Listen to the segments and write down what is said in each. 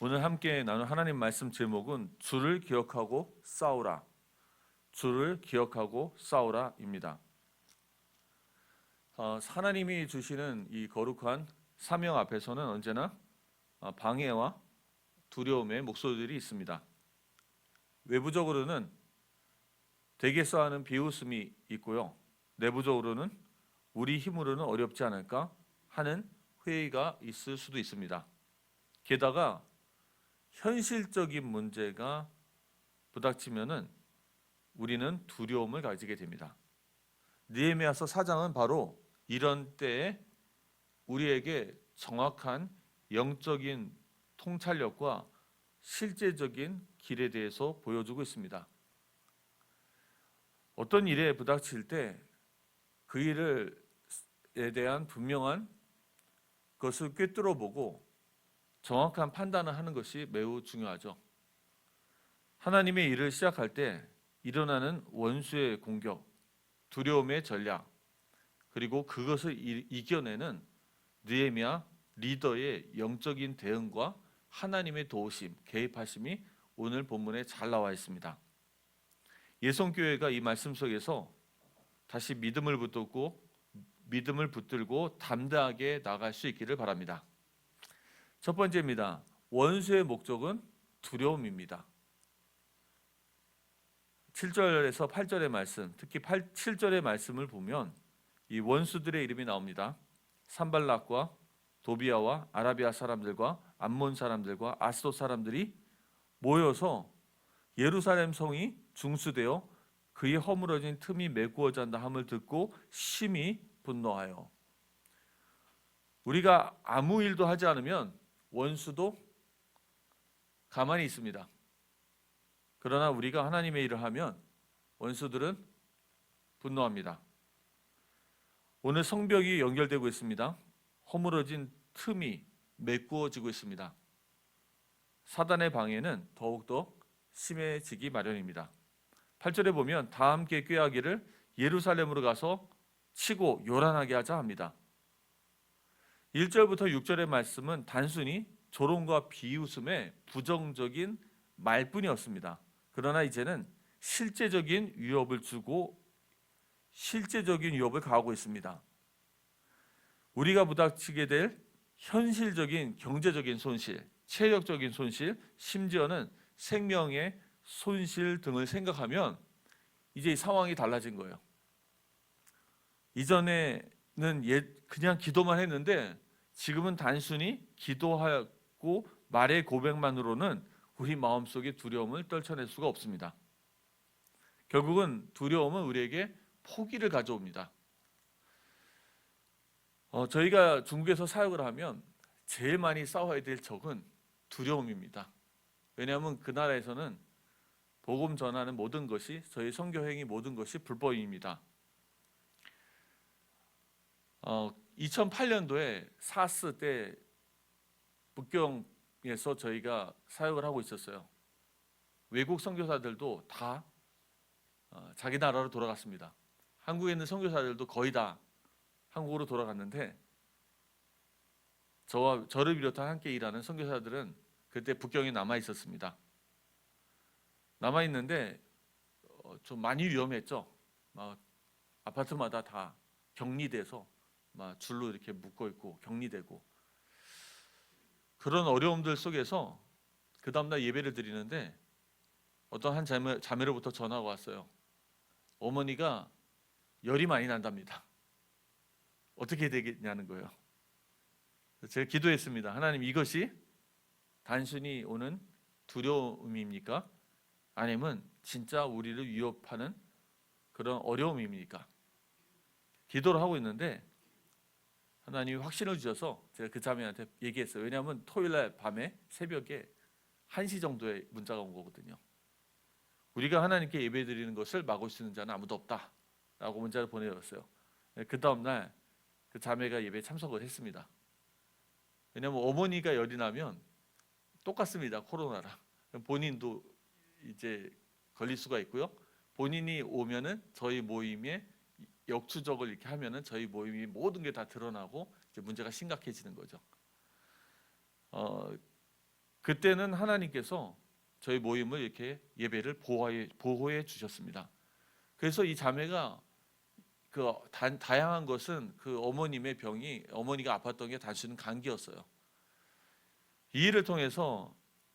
오늘 함께 나눌 하나님 말씀 제목은 주를 기억하고 싸우라. 주를 기억하고 싸우라입니다. 하나님이 주시는 이 거룩한 사명 앞에서는 언제나 방해와 두려움의 목소리들이 있습니다. 외부적으로는 되게 싸하는 비웃음이 있고요. 내부적으로는 우리 힘으로는 어렵지 않을까 하는 회의가 있을 수도 있습니다. 게다가 현실적인 문제가 부닥치면은 우리는 두려움을 가지게 됩니다. 느헤미야서 4장은 바로 이런 때에 우리에게 정확한 영적인 통찰력과 실제적인 길에 대해서 보여주고 있습니다. 어떤 일에 부닥칠 때 그 일에 대한 분명한 것을 꿰뚫어 보고 정확한 판단을 하는 것이 매우 중요하죠. 하나님의 일을 시작할 때 일어나는 원수의 공격, 두려움의 전략, 그리고 그것을 이겨내는 느헤미야 리더의 영적인 대응과 하나님의 도우심, 개입하심이 오늘 본문에 잘 나와 있습니다. 예성교회가 이 말씀 속에서 다시 믿음을 붙들고 담대하게 나갈 수 있기를 바랍니다. 첫 번째입니다. 원수의 목적은 두려움입니다. 7절에서 8절의 말씀, 특히 7절의 말씀을 보면 이 원수들의 이름이 나옵니다. 산발락과 도비아와 아라비아 사람들과 암몬 사람들과 아스돗 사람들이 모여서 예루살렘 성이 중수되어 그의 허물어진 틈이 메꾸어져 한다 함을 듣고 심히 분노하여. 우리가 아무 일도 하지 않으면 원수도 가만히 있습니다. 그러나 우리가 하나님의 일을 하면 원수들은 분노합니다. 오늘 성벽이 연결되고 있습니다. 허물어진 틈이 메꾸어지고 있습니다. 사단의 방해는 더욱더 심해지기 마련입니다. 8절에 보면 다 함께 꾀하기를 예루살렘으로 가서 치고 요란하게 하자 합니다. 1절부터 6절의 말씀은 단순히 조롱과 비웃음의 부정적인 말뿐이었습니다. 그러나 이제는 실제적인 위협을 주고 실제적인 위협을 가하고 있습니다. 우리가 부닥치게 될 현실적인 경제적인 손실, 체력적인 손실, 심지어는 생명의 손실 등을 생각하면 이제 이 상황이 달라진 거예요. 이전에는 그냥 기도만 했는데 지금은 단순히 기도하고 말의 고백만으로는 우리 마음속의 두려움을 떨쳐낼 수가 없습니다. 결국은 두려움은 우리에게 포기를 가져옵니다. 저희가 중국에서 사역을 하면 제일 많이 싸워야 될 적은 두려움입니다. 왜냐하면 그 나라에서는 복음 전하는 모든 것이, 저희 선교 행위 모든 것이 불법입니다. 2008년도에 사스 때 북경에서 저희가 사역을 하고 있었어요. 외국 선교사들도 다 자기 나라로 돌아갔습니다. 한국에 있는 선교사들도 거의 다 한국으로 돌아갔는데 저를 비롯한 함께 일하는 선교사들은 그때 북경에 남아 있었습니다. 남아 있는데 좀 많이 위험했죠. 막 아파트마다 다 격리돼서 막 줄로 이렇게 묶어 있고 격리되고, 그런 어려움들 속에서 그 다음날 예배를 드리는데 어떤 한 자매로부터 전화가 왔어요. 어머니가 열이 많이 난답니다. 어떻게 되겠냐는 거예요. 제가 기도했습니다. 하나님, 이것이 단순히 오는 두려움입니까? 아니면 진짜 우리를 위협하는 그런 어려움입니까? 기도를 하고 있는데 하나님이 확신을 주셔서 제가 그 자매한테 얘기했어요. 왜냐하면 토요일날 밤에 새벽에 1시 정도에 문자가 온 거거든요. 우리가 하나님께 예배드리는 것을 막을 수 있는 자는 아무도 없다 라고 문자를 보내줬어요. 그 다음날 그 자매가 예배에 참석을 했습니다. 왜냐하면 어머니가 열이 나면 똑같습니다. 코로나랑. 본인도 이제 걸릴 수가 있고요. 본인이 오면은 저희 모임에 역추적을 이렇게 하면은 저희 모임이 모든 게 다 드러나고 이제 문제가 심각해지는 거죠. 그때는 하나님께서 저희 모임을 이렇게 예배를 보호해 주셨습니다. 그래서 이 자매가 다양한 것은 그 어머님의 병이, 어머니가 아팠던 게 단순히 감기였어요. 이 일을 통해서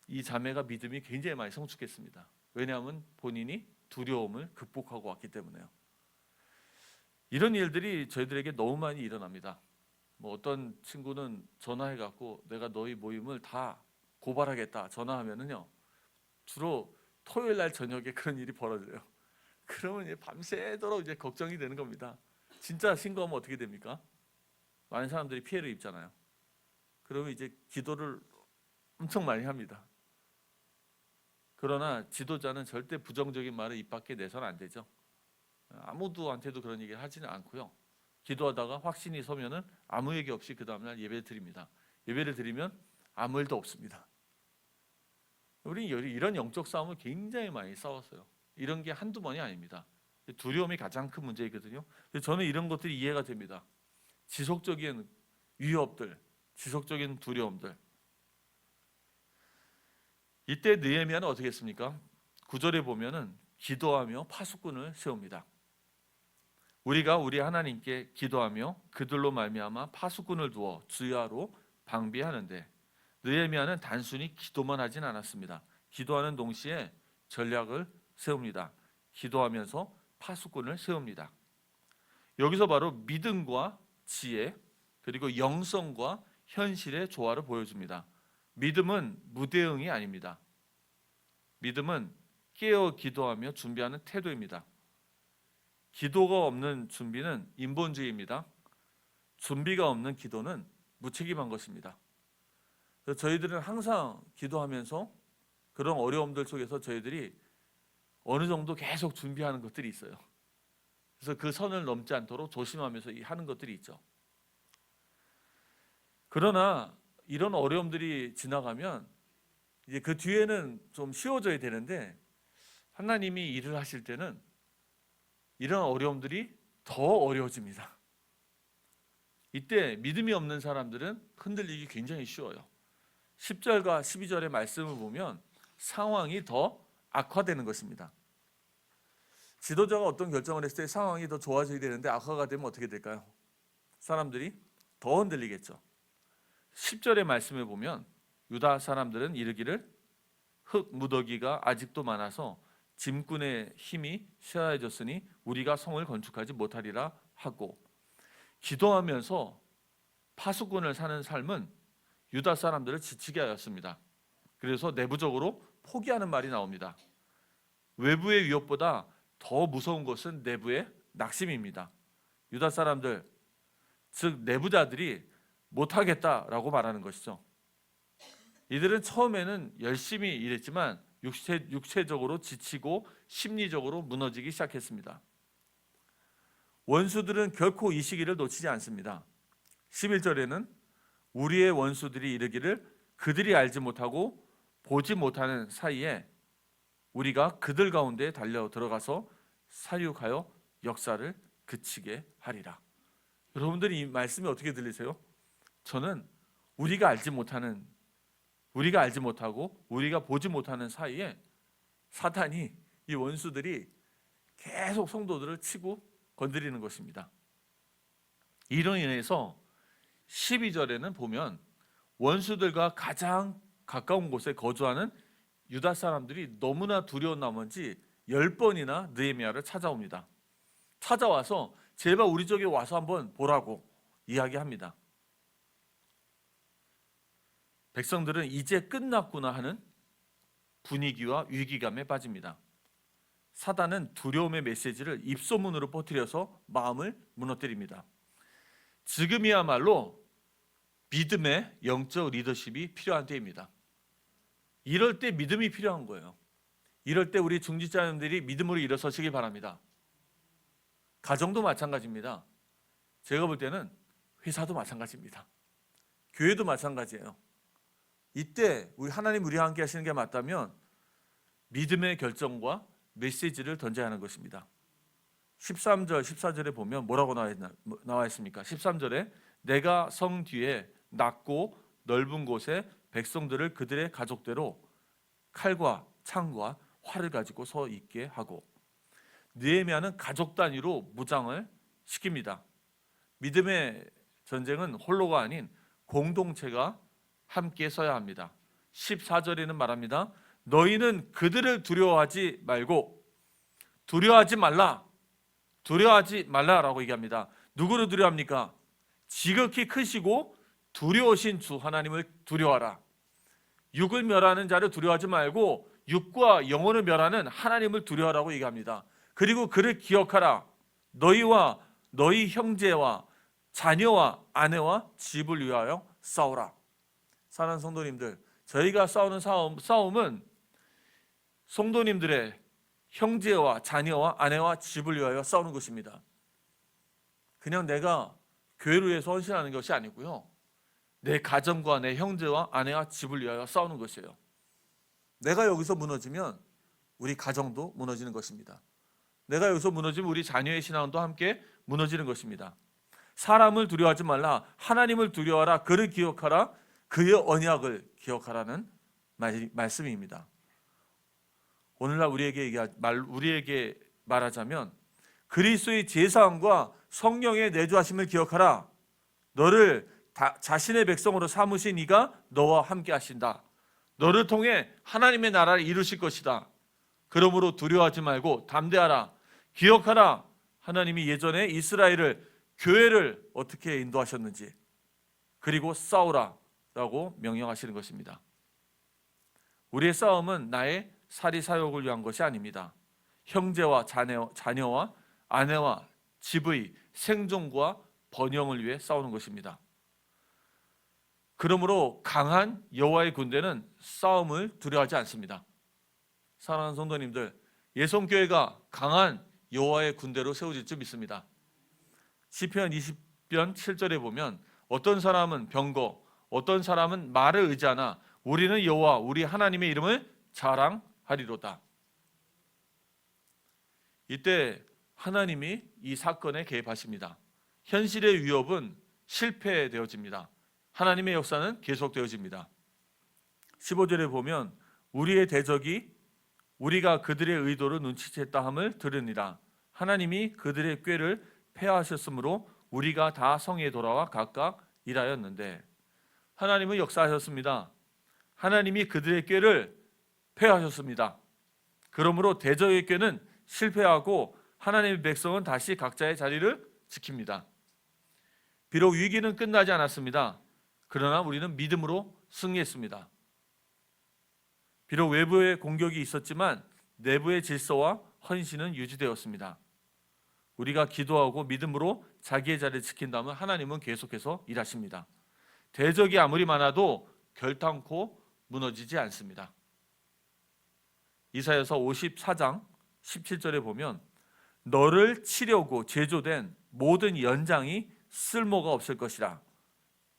이 자매가 믿음이 굉장히 많이 성숙했습니다. 왜냐하면 본인이 두려움을 극복하고 왔기 때문에요. 이런 일들이 저희들에게 너무 많이 일어납니다. 뭐 어떤 친구는 전화해갖고 내가 너희 모임을 다 고발하겠다 전화하면은요, 주로 토요일 날 저녁에 그런 일이 벌어져요. 그러면 이제 밤새도록 이제 걱정이 되는 겁니다. 진짜 신고하면 어떻게 됩니까? 많은 사람들이 피해를 입잖아요. 그러면 이제 기도를 엄청 많이 합니다. 그러나 지도자는 절대 부정적인 말을 입 밖에 내서는 안 되죠. 아무도한테도 그런 얘기를 하지는 않고요. 기도하다가 확신이 서면은 아무 얘기 없이 그 다음날 예배를 드립니다. 예배를 드리면 아무 일도 없습니다. 우리 이런 영적 싸움을 굉장히 많이 싸웠어요. 이런 게 한두 번이 아닙니다. 두려움이 가장 큰 문제이거든요. 저는 이런 것들이 이해가 됩니다. 지속적인 위협들, 지속적인 두려움들. 이때 느헤미야는 어떻게 했습니까? 9절에 보면은 기도하며 파수꾼을 세웁니다. 우리가 우리 하나님께 기도하며 그들로 말미암아 파수꾼을 두어 주야로 방비하는데, 느헤미야는 단순히 기도만 하진 않았습니다. 기도하는 동시에 전략을 세웁니다. 기도하면서 파수꾼을 세웁니다. 여기서 바로 믿음과 지혜, 그리고 영성과 현실의 조화를 보여줍니다. 믿음은 무대응이 아닙니다. 믿음은 깨어 기도하며 준비하는 태도입니다. 기도가 없는 준비는 인본주의입니다. 준비가 없는 기도는 무책임한 것입니다. 그래서 저희들은 항상 기도하면서 그런 어려움들 속에서 저희들이 어느 정도 계속 준비하는 것들이 있어요. 그래서 그 선을 넘지 않도록 조심하면서 하는 것들이 있죠. 그러나 이런 어려움들이 지나가면 이제 그 뒤에는 좀 쉬워져야 되는데, 하나님이 일을 하실 때는 이런 어려움들이 더 어려워집니다. 이때 믿음이 없는 사람들은 흔들리기 굉장히 쉬워요. 10절과 12절의 말씀을 보면 상황이 더 악화되는 것입니다. 지도자가 어떤 결정을 했을 때 상황이 더 좋아져야 되는데 악화가 되면 어떻게 될까요? 사람들이 더 흔들리겠죠. 10절의 말씀을 보면 유다 사람들은 이르기를 흙 무더기가 아직도 많아서 짐꾼의 힘이 쇠하여졌으니 우리가 성을 건축하지 못하리라 하고, 기도하면서 파수꾼을 사는 삶은 유다 사람들을 지치게 하였습니다. 그래서 내부적으로 포기하는 말이 나옵니다. 외부의 위협보다 더 무서운 것은 내부의 낙심입니다. 유다 사람들, 즉 내부자들이 못하겠다라고 말하는 것이죠. 이들은 처음에는 열심히 일했지만 육체적으로 지치고 심리적으로 무너지기 시작했습니다. 원수들은 결코 이 시기를 놓치지 않습니다. 11절에는 우리의 원수들이 이르기를 그들이 알지 못하고 보지 못하는 사이에 우리가 그들 가운데 달려 들어가서 사륙하여 역사를 그치게 하리라. 여러분들이 이 말씀이 어떻게 들리세요? 저는 우리가 알지 못하고 우리가 보지 못하는 사이에 사탄이, 이 원수들이 계속 성도들을 치고 건드리는 것입니다. 이로 인해서 12절에는 보면 원수들과 가장 가까운 곳에 거주하는 유다 사람들이 너무나 두려운 나머지 10번이나 느헤미야를 찾아옵니다. 찾아와서 제발 우리 쪽에 와서 한번 보라고 이야기합니다. 백성들은 이제 끝났구나 하는 분위기와 위기감에 빠집니다. 사단은 두려움의 메시지를 입소문으로 퍼뜨려서 마음을 무너뜨립니다. 지금이야말로 믿음의 영적 리더십이 필요한 때입니다. 이럴 때 믿음이 필요한 거예요. 이럴 때 우리 중직자님들이 믿음으로 일어서시기 바랍니다. 가정도 마찬가지입니다. 제가 볼 때는 회사도 마찬가지입니다. 교회도 마찬가지예요. 이때 하나님 우리와 함께 하시는 게 맞다면 믿음의 결정과 메시지를 던져야 하는 것입니다. 13절, 14절에 보면 뭐라고 나와 있습니까? 13절에 내가 성 뒤에 낮고 넓은 곳에 백성들을 그들의 가족대로 칼과 창과 활을 가지고 서 있게 하고, 느헤미야는 가족 단위로 무장을 시킵니다. 믿음의 전쟁은 홀로가 아닌 공동체가 함께 서야 합니다. 14절에는 말합니다. 너희는 그들을 두려워하지 말고, 두려워하지 말라라고 얘기합니다. 누구를 두려워합니까? 지극히 크시고 두려우신 주 하나님을 두려워하라. 육을 멸하는 자를 두려워하지 말고 육과 영혼을 멸하는 하나님을 두려워하라고 얘기합니다. 그리고 그를 기억하라. 너희와 너희 형제와 자녀와 아내와 집을 위하여 싸우라. 사랑하는 성도님들, 저희가 싸우는 싸움은 성도님들의 형제와 자녀와 아내와 집을 위하여 싸우는 것입니다. 그냥 내가 교회를 위해서 헌신하는 것이 아니고요, 내 가정과 내 형제와 아내와 집을 위하여 싸우는 것이에요. 내가 여기서 무너지면 우리 가정도 무너지는 것입니다. 내가 여기서 무너지면 우리 자녀의 신앙도 함께 무너지는 것입니다. 사람을 두려워하지 말라, 하나님을 두려워하라, 그를 기억하라, 그의 언약을 기억하라는 말씀입니다. 오늘날 우리에게 말하자면 그리스도의 제사함과 성령의 내주하심을 기억하라. 너를 자신의 백성으로 삼으신 이가 너와 함께 하신다. 너를 통해 하나님의 나라를 이루실 것이다. 그러므로 두려워하지 말고 담대하라. 기억하라. 하나님이 예전에 이스라엘을, 교회를 어떻게 인도하셨는지, 그리고 싸우라 라고 명령하시는 것입니다. 우리의 싸움은 나의 사리사욕을 위한 것이 아닙니다. 형제와 자녀와 아내와 집의 생존과 번영을 위해 싸우는 것입니다. 그러므로 강한 여호와의 군대는 싸움을 두려워하지 않습니다. 사랑하는 성도님들, 예성교회가 강한 여호와의 군대로 세워질 줄 믿습니다. 시편 20편 7절에 보면 어떤 사람은 병거, 어떤 사람은 말을 의지하나 우리는 여호와 우리 하나님의 이름을 자랑하리로다. 이때 하나님이 이 사건에 개입하십니다. 현실의 위협은 실패되어집니다. 하나님의 역사는 계속되어집니다. 15절에 보면 우리의 대적이 우리가 그들의 의도를 눈치챘다 함을 들으니라. 하나님이 그들의 꾀를 패하셨으므로 우리가 다 성에 돌아와 각각 일하였는데, 하나님은 역사하셨습니다. 하나님이 그들의 꾀를 패하셨습니다. 그러므로 대적의 꾀는 실패하고 하나님의 백성은 다시 각자의 자리를 지킵니다. 비록 위기는 끝나지 않았습니다. 그러나 우리는 믿음으로 승리했습니다. 비록 외부의 공격이 있었지만 내부의 질서와 헌신은 유지되었습니다. 우리가 기도하고 믿음으로 자기의 자리를 지킨다면 하나님은 계속해서 일하십니다. 대적이 아무리 많아도 결탄코 무너지지 않습니다. 이사야서 54장 17절에 보면 너를 치려고 제조된 모든 연장이 쓸모가 없을 것이라.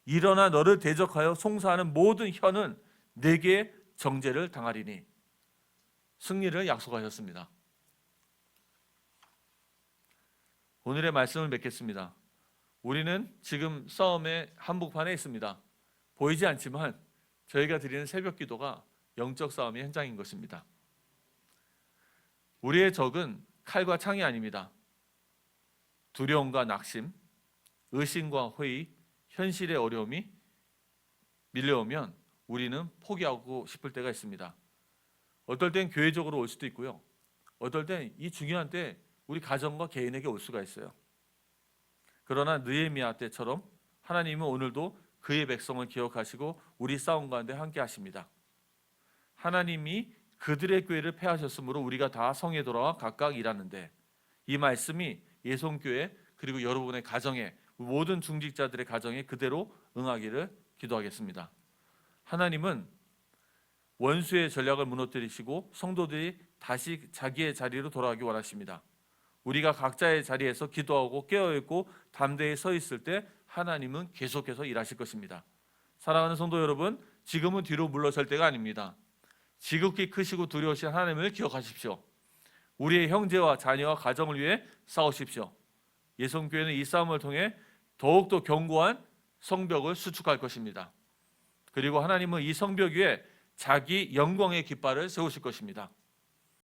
일어나 너를 대적하여 송사하는 모든 혀는 내게 정죄를 당하리니. 승리를 약속하셨습니다. 오늘의 말씀을 맺겠습니다. 우리는 지금 싸움의 한복판에 있습니다. 보이지 않지만 저희가 드리는 새벽 기도가 영적 싸움의 현장인 것입니다. 우리의 적은 칼과 창이 아닙니다. 두려움과 낙심, 의심과 회의, 현실의 어려움이 밀려오면 우리는 포기하고 싶을 때가 있습니다. 어떨 땐 교회적으로 올 수도 있고요, 어떨 땐 이 중요한 때 우리 가정과 개인에게 올 수가 있어요. 그러나 느헤미야 때처럼 하나님은 오늘도 그의 백성을 기억하시고 우리 싸움 가운데 함께 하십니다. 하나님이 그들의 꾀를 패하셨으므로 우리가 다 성에 돌아와 각각 일하는데, 이 말씀이 예송교회 그리고 여러분의 가정에, 모든 중직자들의 가정에 그대로 응하기를 기도하겠습니다. 하나님은 원수의 전략을 무너뜨리시고 성도들이 다시 자기의 자리로 돌아가기 원하십니다. 우리가 각자의 자리에서 기도하고 깨어있고 담대히 서 있을 때 하나님은 계속해서 일하실 것입니다. 사랑하는 성도 여러분, 지금은 뒤로 물러설 때가 아닙니다. 지극히 크시고 두려우신 하나님을 기억하십시오. 우리의 형제와 자녀와 가정을 위해 싸우십시오. 예성교회는 이 싸움을 통해 더욱더 견고한 성벽을 수축할 것입니다. 그리고 하나님은 이 성벽 위에 자기 영광의 깃발을 세우실 것입니다.